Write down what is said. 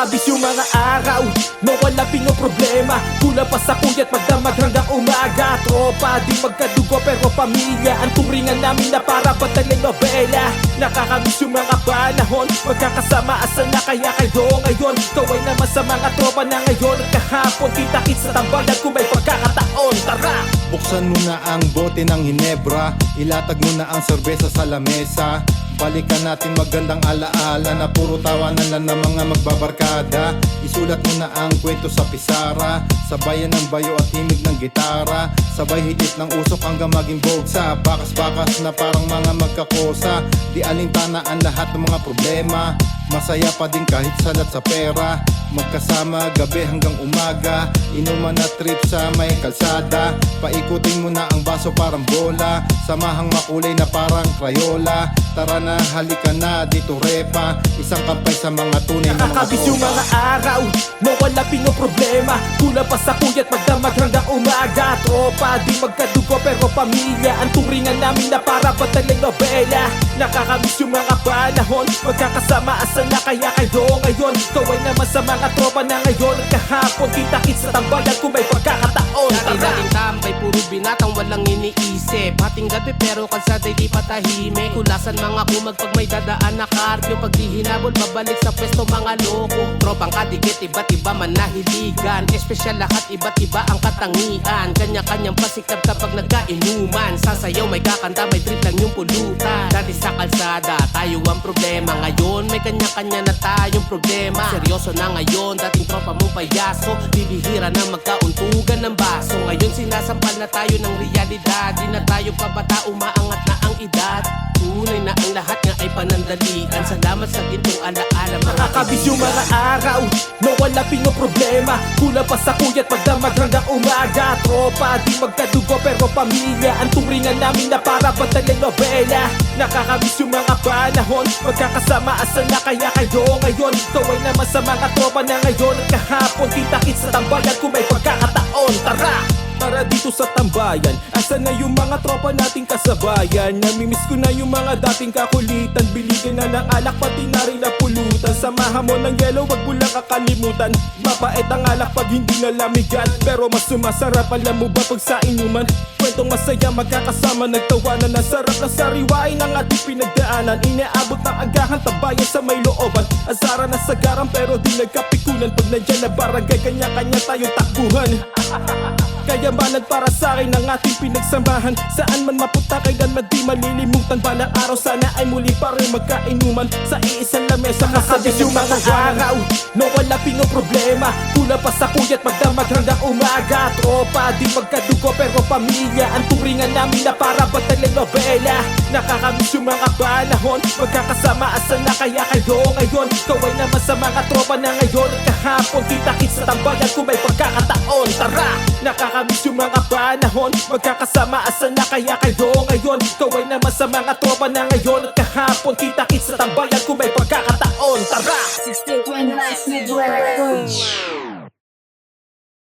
Nakakabis yung mga araw na wala pinoproblema. Kulang pa sa kuya't magdamag hanggang umaga. Tropa, di magkadugo pero pamilya ang turingan namin na para ba telenovela. Nakakabis yung mga panahon, magkakasama asan na kaya kayo ngayon. Kaway naman sa mga tropa na ngayon at kahapon. Kita-kits sa tambalan kung may pagkakataon. Tara! Buksan mo na ang bote ng Hinebra, ilatag mo na ang serbesa sa lamesa. Balikan natin magandang alaala na puro tawanan lang ng mga magbabarkada. Isulat mo na ang kwento sa pisara, sabayan ng bayo at himig ng gitara. Sabay higit ng usok hanggang maging vogue sa bakas-bakas na parang mga magkakosa. Di alintana ang lahat ng mga problema, masaya pa din kahit salat sa pera. Magkasama gabi hanggang umaga, inuman na trip sa may kalsada. Paikutin mo na ang baso parang bola, samahang makulay na parang Crayola. Tara na, halika na, dito repa, isang kampay sa mga tunay na mga Nakakabis yung mga araw na wala pinoproblema. Kulang pa sa kuya't magdamag hanggang umaga. Tropa, di magkadugo pero pamilya ang turingan namin na para ba telenovela. Nakakabis yung mga panahon, magkakasama asan na kaya kayo ngayon. Kaway naman sa mga tropa na ngayon at kahapon. Kita-kits sa tambalan kung may pagkakataon. Dating tambay, puro binatang walang iniisip. Hating gabi pero kalsada di patahimik. Kulasan mga kumag pag may dadaan na cardio. Pag di hinabol, babalik sa pwesto mga loko. Tropang kadikit, iba't iba man nahiligan. Espesyal lahat, iba't iba ang katangian. Kanya-kanyang pasikap kapag nagkainuman. Sasayaw, may kakanta, may trip lang yung pulutan. Dati sa kalsada, tayo ang problema. Ngayon, may kanya-kanya na tayong problema. Seryoso na ngayon, dating tropa mong payaso. Bibihira na magkauntugan ng baso. Ngayon, sinasampal na tayo ng realidad. Di na tayo pabata, umaangat na ang edad. Tunay na ang lahat nga ay panandalian. Salamat sa gintong alaala mga Nakakabis yung mga araw na wala pinoproblema. Kulang pa sa kuya't magdamag hanggang umaga. Tropa, di magkadugo pero pamilya ang turingan namin na para ba telenovela. Nakakabis yung mga panahon, magkakasama asan na kaya kayo ngayon. Kaway naman sa mga tropa na ngayon at kahapon. Kita-kits sa tambayan kung may pagkakataon. Tara! Tara dito sa tambayan, asan na yung mga tropa nating kasabayan? Namimiss ko na yung mga dating kakulitan. Biligan na ng alak pati na rin na pulutan. Samahan mo ng yellow, wag mo lang kakalimutan. Mapait ang alak pag hindi nalamigan, pero mas sumasarap, alam mo ba pag sa inuman? Kwentong masaya, magkakasama, nagtawanan. Ang sarap na sariwain ang ating pinagdaanan. Inaabot ng agahan, tabayan sa may looban. Azara na sagaran pero di nagkapikunan. Pag nandyan na barangay, kanya-kanya tayong takbuhan. Kayamanan para sa akin ang ating pinagsamahan. Saan man mapunta kailan man di malilimutan. Balang araw sana ay muli pa rin magkainuman sa iisang lamesa. Nakakabis yung mga araw na wala pinoproblema. Kulang pa sa kuya't magdamag hanggang umaga. Tropa, di magkadugo pero pamilya ang turingan namin na para ba telenovela. Nakakabis yung mga panahon, magkakasama asan na kaya kayo ngayon. Kaway naman sa mga tropa na ngayon at kahapon. Kita-kits sa tambalan kung may pagkakataon. Tara! Nakakabis yung mga panahon, magkakasama asan na kaya kayo ngayon. Kaway naman sa mga tropa na ngayon at kahapon. Kita-kits sa tambayan kung may pagkakataon. Tara! 1629 Midway Records.